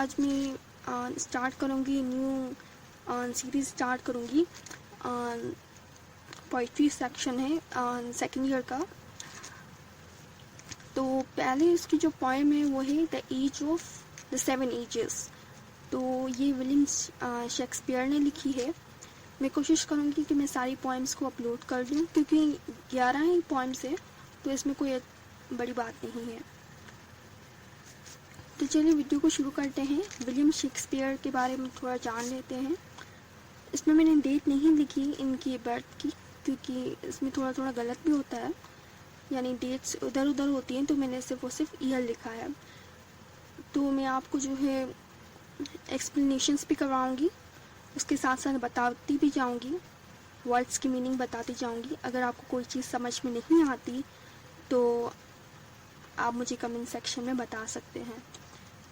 आज मैं स्टार्ट करूँगी न्यू सीरीज़ स्टार्ट करूँगी। पोइट्री सेक्शन है सेकेंड ईयर का। तो पहले इसकी जो पोएम है वो है the age of the seven ages. तो ये विलियम शेक्सपियर ने लिखी है। मैं कोशिश करूँगी कि मैं सारी पोएम्स को अपलोड कर दूँ, क्योंकि 11 ही पोएम्स है तो इसमें कोई बड़ी बात नहीं है। तो चलिए वीडियो को शुरू करते हैं। विलियम शेक्सपियर के बारे में थोड़ा जान लेते हैं। इसमें मैंने डेट नहीं लिखी इनकी बर्थ की, क्योंकि इसमें थोड़ा थोड़ा गलत भी होता है, यानी डेट्स उधर उधर होती हैं, तो मैंने सिर्फ ईयर लिखा है। तो मैं आपको जो है एक्सप्लेनेशंस भी करवाऊँगी, उसके साथ साथ बताती भी जाऊँगी, वर्ड्स की मीनिंग बताती जाऊँगी। अगर आपको कोई चीज़ समझ में नहीं आती तो आप मुझे कमेंट सेक्शन में बता सकते हैं।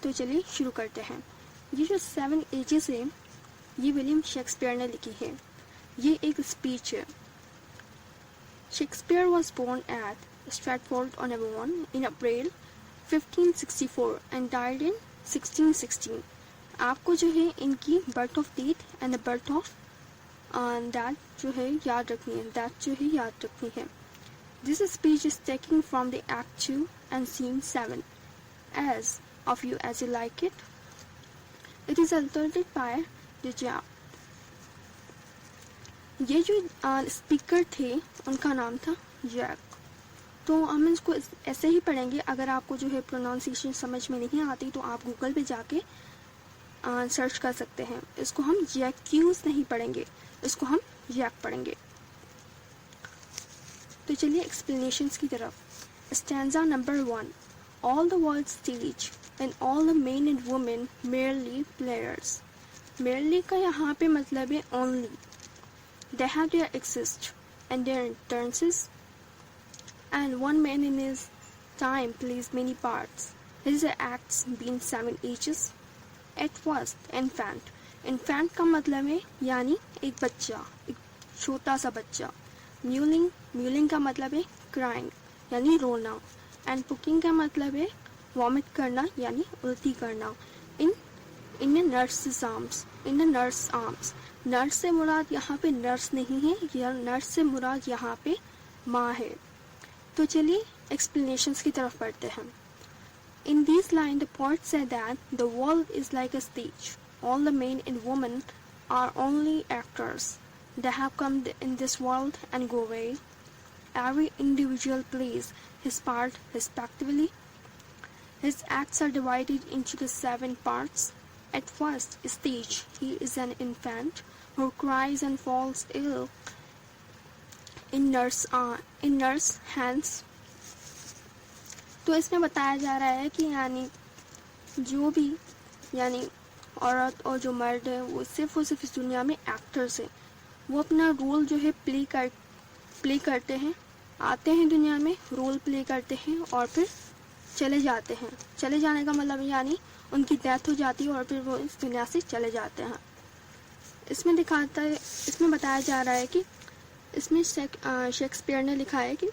तो चलिए शुरू करते हैं। ये जो 7 एजेस है ये विलियम शेक्सपियर ने लिखी है। ये एक स्पीच है। Shakespeare was born at Stratford on Avon in April 1564 and died in 1616। आपको जो है इनकी birth of date and the birth of that जो है याद रखनी है, याद रखनी है। This speech is taken from the Act 2 and Scene 7, as of you as you like it. It is altered by the Jap. ये जो स्पीकर थे उनका नाम था जैक। तो हम इसको ऐसे ही पढ़ेंगे। अगर आपको जो है प्रोनाउंसिएशन समझ में नहीं आती तो आप गूगल पे जाके सर्च कर सकते हैं। इसको हम जैक्यूज नहीं पढ़ेंगे, इसको हम जैक पढ़ेंगे। तो चलिए एक्सप्लेनेशंस की तरफ। Stanza number 1। All the world stage and all the men and women merely players. Merely का यहाँ पे मतलब है only. They have their exist and their turns and one man in his time plays many parts. His acts been 7 ages. At first infant. Infant का मतलब है यानी एक बच्चा, एक छोटा सा बच्चा। म्यूलिंग का मतलब है क्राइंग यानी रोना। एंड पुकिंग का मतलब है वॉमिट करना यानी उल्टी करना। इन नर्स आर्म्स। नर्स से मुराद यहाँ पे नर्स नहीं है, या नर्स से मुराद यहाँ पे माँ है। तो चलिए एक्सप्लेनेशंस की तरफ पढ़ते हैं। In these lines, the poet said that the world is like a stage. All the men and women are only actors. They have come in this world and go away. Every individual plays his part respectively. His acts are divided into the 7 parts. At first stage, he is an infant who cries and falls ill in nurse hands. तो इसमें बताया जा रहा है कि यानी जो भी यानी औरत और जो मर्द है वो सिर्फ और सिर्फ इस दुनिया में एक्टर्स हैं। वो अपना रोल जो है प्ले करते हैं, आते हैं दुनिया में, रोल प्ले करते हैं और फिर चले जाते हैं। चले जाने का मतलब यानी उनकी डेथ हो जाती है और फिर वो इस दुनिया से चले जाते हैं। इसमें बताया जा रहा है कि इसमें शेक्सपियर ने लिखा है कि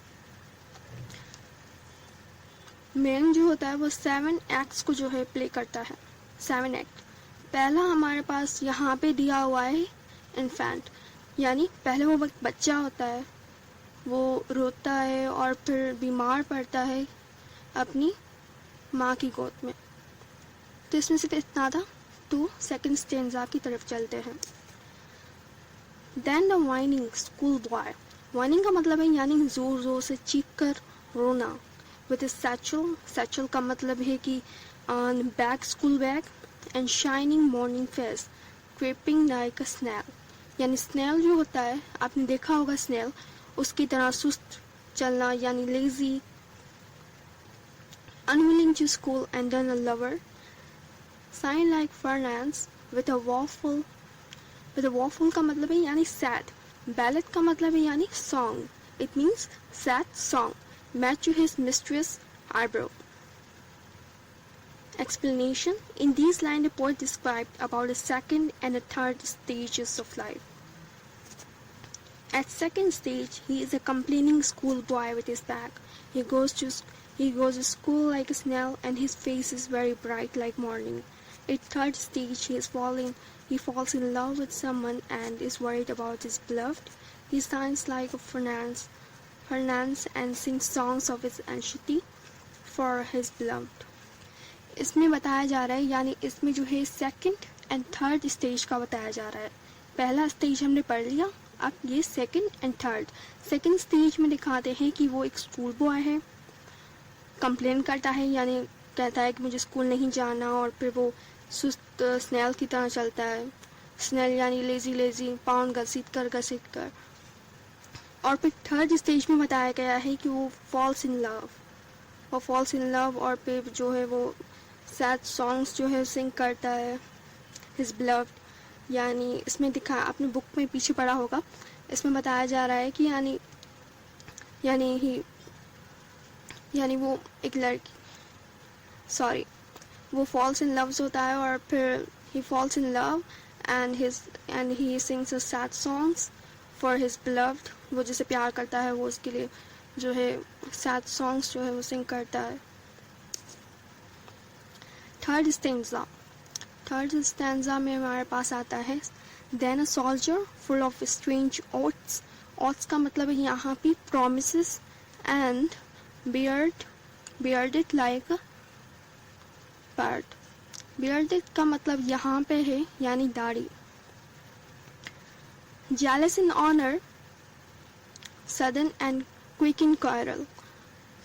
मैन जो होता है वो 7 एक्ट्स को जो है प्ले करता है। 7 एक्ट। पहला हमारे पास यहाँ पे दिया हुआ है इन्फेंट, यानी पहले वो वक्त बच्चा होता है, वो रोता है और फिर बीमार पड़ता है अपनी माँ की गोद में। तो इसमें सिर्फ इतना था। तो सेकंड स्टेंजा की तरफ चलते हैं। Then the whining school boy. Whining का मतलब है यानी जोर जोर से चीख कर रोना। विद सैचल का मतलब है कि bag, school bag. And shining morning face creeping like a snail, यानी स्नेल जो होता है आपने देखा होगा स्नेल, उसकी तरह सुस्त चलना यानी lazy. Unwilling to school and then a lover. Sighing like furnace with a woeful का मतलब है यानी सैड। बैलेट का मतलब है यानी song, it means sad song. Match to his mistress eyebrow. Explanation. In these lines, the poet described about the second and the third stages of life. At second stage, he is a complaining schoolboy with his bag. He goes to school like a snail, and his face is very bright like morning. At third stage, he falls in love with someone and is worried about his beloved. He signs like a Fernance and sings songs of his anxiety for his beloved. इसमें बताया जा रहा है, यानी इसमें जो है second and third stage का बताया जा रहा है. पहला स्टेज हमने पढ़ लिया, अब ये second and third. Second stage में दिखाते हैं कि वो एक स्कूल बॉय है, कंप्लेन करता है, यानी कहता है कि मुझे स्कूल नहीं जाना, और फिर वो सुस्त स्नेल की तरह चलता है. स्नेल यानी लेजी पाँव घसीट कर. और फिर थर्ड स्टेज में बताया गया है कि वो फॉल्स इन लव और फिर जो है वो सैड सॉन्ग्स जो है सिंग करता है हिज बिलव्ड. यानी इसमें दिखा, आपने बुक में पीछे पढ़ा होगा, इसमें बताया जा रहा है कि यानी वो एक लड़की, वो फॉल्स इन लव होता है और फिर he falls in love and he sings sad songs for his beloved. वो जिसे प्यार करता है वो उसके लिए जो है सैड सॉन्ग्स जो है वो सिंग करता है. थर्ड स्टैंजा में हमारे पास आता है then a soldier full of strange oaths का मतलब है यहाँ पे promises and bearded like bird. Bearded का मतलब यहाँ पे है यानी दाढ़ी. jealous in honor sudden and quick in quarrel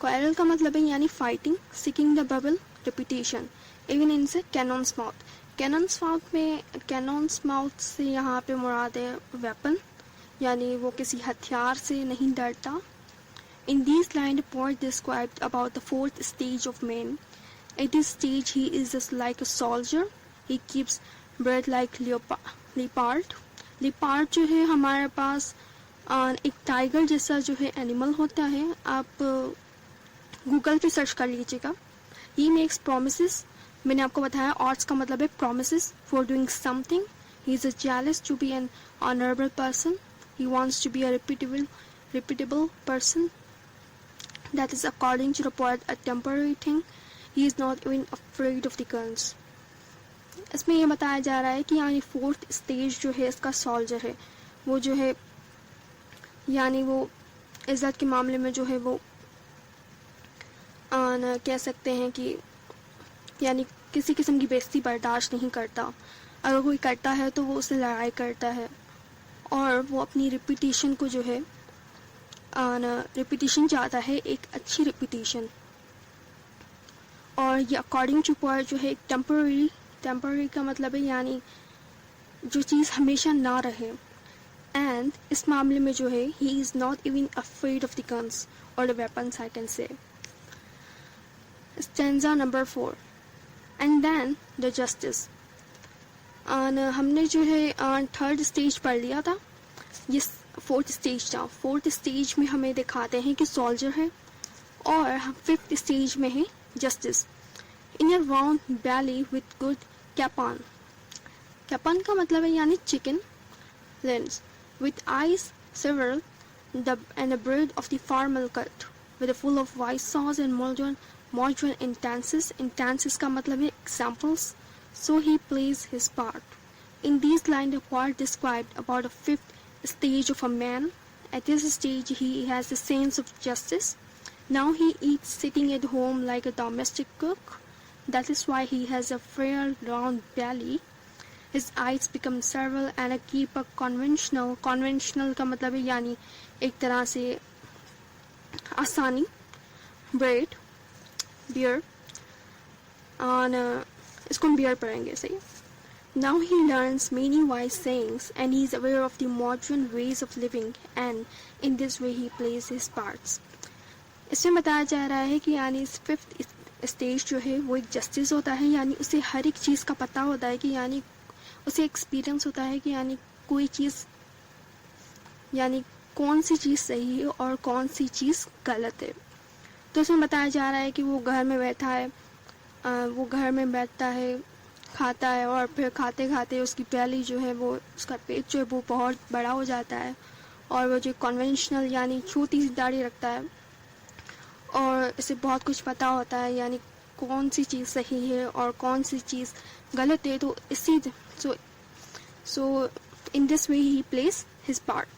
का मतलब है यानी fighting. seeking the bubble reputation even in से cannon's mouth से यहाँ पे मुराद है वेपन, यानी वो किसी हथियार से नहीं डरता. In these lines, the poet described about the fourth stage of man. At this stage, he is just like a soldier. He keeps breath like leopard. Leopard जो है हमारे पास एक टाइगर जैसा जो है एनिमल होता है. आप गूगल पे सर्च कर लीजिएगा. He makes promises. मैंने आपको बताया odds का मतलब है promises for doing something. He is jealous to be an honorable person. He wants to be a reputable person. That is according to the poet a temporary thing. He is not even afraid of the guns. इसमें ये बताया जा रहा है कि यानी fourth stage जो है इसका सोल्जर है, वो जो है यानी वो इज्जत के मामले में जो है वो कह सकते हैं कि यानी किसी किस्म की बेइज्जती बर्दाश्त नहीं करता. अगर कोई करता है तो वो उससे लड़ाई करता है और वो अपनी रेपुटेशन को जो है रेपुटेशन चाहता है, एक अच्छी रेपुटेशन. और ये अकॉर्डिंग टू पोएट जो है एक टेम्पररी का मतलब है यानी जो चीज़ हमेशा ना रहे. एंड इस मामले में जो है he is not even afraid of the guns और the weapons I can say. Stanza number 4 and then the justice. हमने जो है थर्ड स्टेज पढ़ लिया था, ये फोर्थ स्टेज था. फोर्थ स्टेज में हमें दिखाते हैं कि सोल्जर है और फिफ्थ स्टेज में है justice. In a round belly with good capon. Capon का मतलब है यानी chicken lens with eyes several and a bread of the formal cut with full of white sauce and modern instances का मतलब है examples. So he plays his part. In these line the poet described about the fifth stage of a man. At this stage he has a sense of justice. Now he eats sitting at home like a domestic cook. That is why he has a fair round belly. His eyes become several and keep a conventional का मतलब है यानी एक तरह से आसानी. bread beer और इसको हम बियर पढ़ेंगे सही. Now he learns many wise sayings and he is aware of the modern ways of living and in this way he plays his parts. इसमें बताया जा रहा है कि यानी इस फिफ्थ स्टेज जो है वो एक जस्टिस होता है, यानी उसे हर एक चीज़ का पता होता है कि यानी उसे एक्सपीरियंस होता है कि यानी कोई चीज़ यानी कौन सी चीज़ सही है और कौन सी चीज़ गलत है. तो इसमें बताया जा रहा है कि वो घर में बैठता है, खाता है और फिर खाते खाते उसकी पहली जो है वो उसका पेट जो है वो बहुत बड़ा हो जाता है और वो जो कन्वेंशनल यानी छोटी सी दाढ़ी रखता है और इसे बहुत कुछ पता होता है, यानी कौन सी चीज़ सही है और कौन सी चीज़ गलत है, तो इसी so in this way he plays his part.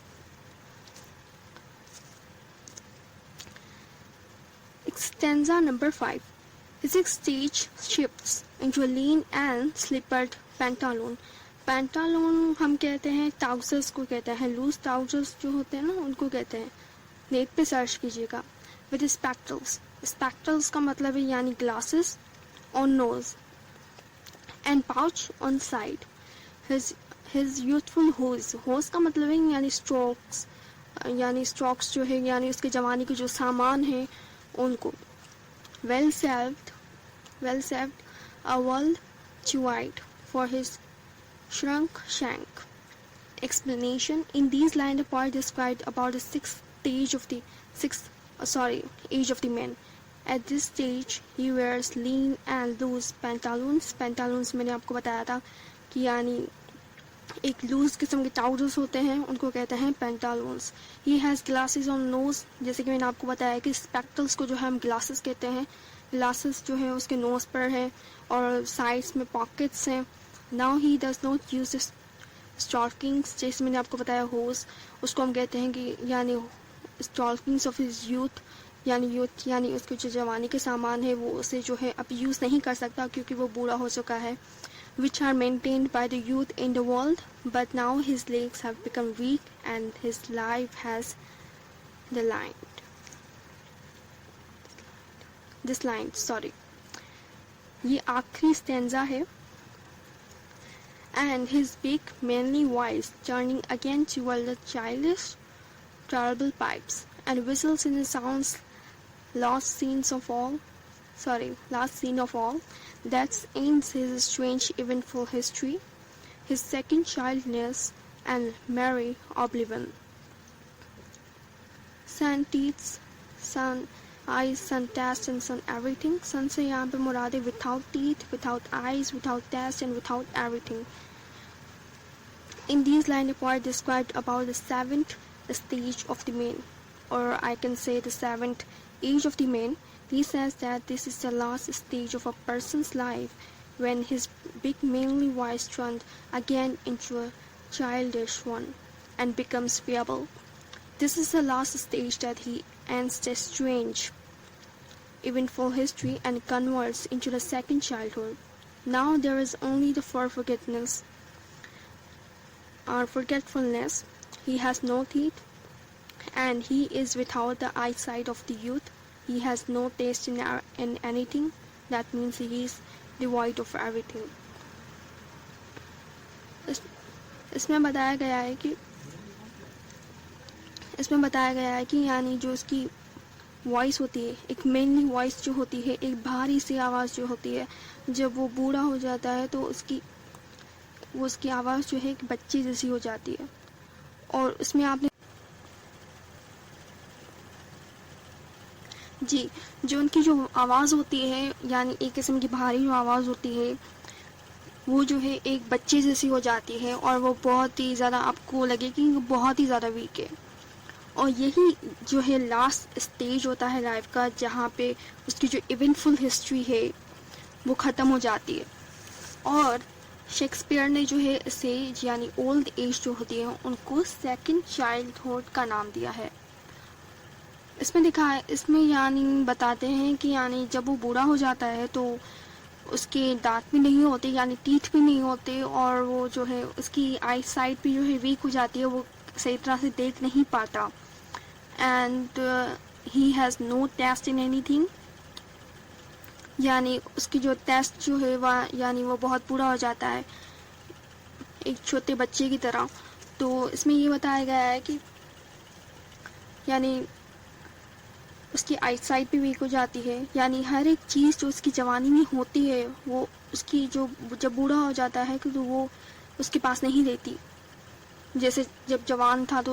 Stanza number 5. His stage shifts into a lean and slippered pantaloon. Pantaloon हम कहते हैं ट्राउजर्स को कहते हैं, लूज ट्राउजर्स जो होते हैं ना उनको कहते हैं, नेट पे सर्च कीजिएगा. विद स्पेक्टल्स, स्पेक्टल्स का मतलब है यानी glasses on nose and pouch on side. His youthful hose, hose का मतलब है यानी स्ट्रोक्स, यानी स्ट्रोक्स जो है यानी उसके जवानी के जो सामान है उनको. Well saved, a world too wide for his shrunk shank. Explanation: in these lines, the poet described about the age of the man. At this stage, he wears lean and loose pantaloons. Pantaloons मैंने आपको बताया था कि यानी एक loose किस्म के trousers होते हैं, उनको कहते हैं pantaloons. He has glasses on nose, जैसे कि मैंने आपको बताया कि स्पेक्टल्स को जो है हम ग्लासेस कहते हैं. ग्लासेस जो है उसके नोज पर है और साइड्स में पॉकेट्स हैं. Now he does not use stockings, जैसे मैंने आपको बताया होज, उसको हम कहते हैं कि यानी स्टॉकिंग्स ऑफ हिज यूथ, यानी उसके जो जवानी के सामान है वो उसे जो है अब यूज़ नहीं कर सकता क्योंकि वो बूढ़ा हो चुका है. which are maintained by the youth in the world, but now his legs have become weak and his life has declined. ये आखिरी स्टैंजा है. And his big manly voice turning again toward the childish terrible pipes and whistles in the sounds last scene of all, that ends his strange eventful history, his second childness and merry oblivion. Sun teeth, sun eyes, sun taste and sun everything. Sun से यहाँ पे मुराद है without teeth, without eyes, without taste and without everything. In these lines, the poet described about the seventh stage of the man, or I can say the seventh age of the man. He says that this is the last stage of a person's life when his big manly voice turns again into a childish one and becomes feeble. This is the last stage that he ends the strange, eventful history and converts into the second childhood. Now there is only the forgetfulness. He has no teeth, and he is without the eyesight of the youth. He has no taste in anything. That means he is devoid of everything. इसमें बताया गया है कि यानी जो उसकी voice होती है, एक मेनली वॉइस जो होती है, एक भारी सी आवाज़ जो होती है, जब वो बूढ़ा हो जाता है तो उसकी आवाज़ जो है एक बच्चे जैसी हो जाती है. और उसमें आपने जी जो उनकी जो आवाज़ होती है यानी एक किस्म की भारी जो आवाज़ होती है वो जो है एक बच्चे जैसी हो जाती है और वो बहुत ही ज़्यादा आपको लगे कि वो बहुत ही ज़्यादा वीक है. और यही जो है लास्ट स्टेज होता है लाइफ का जहाँ पे उसकी जो इवेंटफुल हिस्ट्री है वो ख़त्म हो जाती है. और शेक्सपियर ने जो है इसे यानी ओल्ड एज जो होती है उनको सेकंड चाइल्डहुड का नाम दिया है. इसमें यानी बताते हैं कि यानी जब वो बूढ़ा हो जाता है तो उसके दांत भी नहीं होते यानी टीथ भी नहीं होते और वो जो है उसकी आई साइट भी जो है वीक हो जाती है, वो सही तरह से देख नहीं पाता. And he has no taste in anything, यानी उसकी जो टेस्ट जो है वह यानी वो बहुत बुरा हो जाता है एक छोटे बच्चे की तरह. तो इसमें ये बताया गया है कि यानी उसकी आईसाइट भी वीक हो जाती है, यानी हर एक चीज़ जो उसकी जवानी में होती है वो उसकी जो जब बूढ़ा हो जाता है तो वो उसके पास नहीं रहती. जैसे जब जवान था तो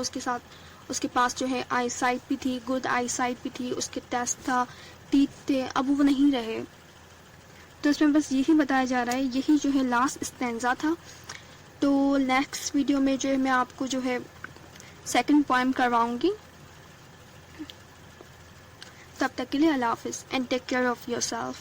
उसके पास जो है आईसाइट भी थी, गुड आईसाइट भी थी, उसके टेस्ट था, टीथ थे, अब वो नहीं रहे. तो इसमें बस यही बताया जा रहा है, यही जो है लास्ट स्टैंजा था. तो नेक्स्ट वीडियो में जो है मैं आपको जो है सेकंड पोएम करवाऊंगी. तब तक के लिए अल्लाह हाफिज़ and take care of yourself.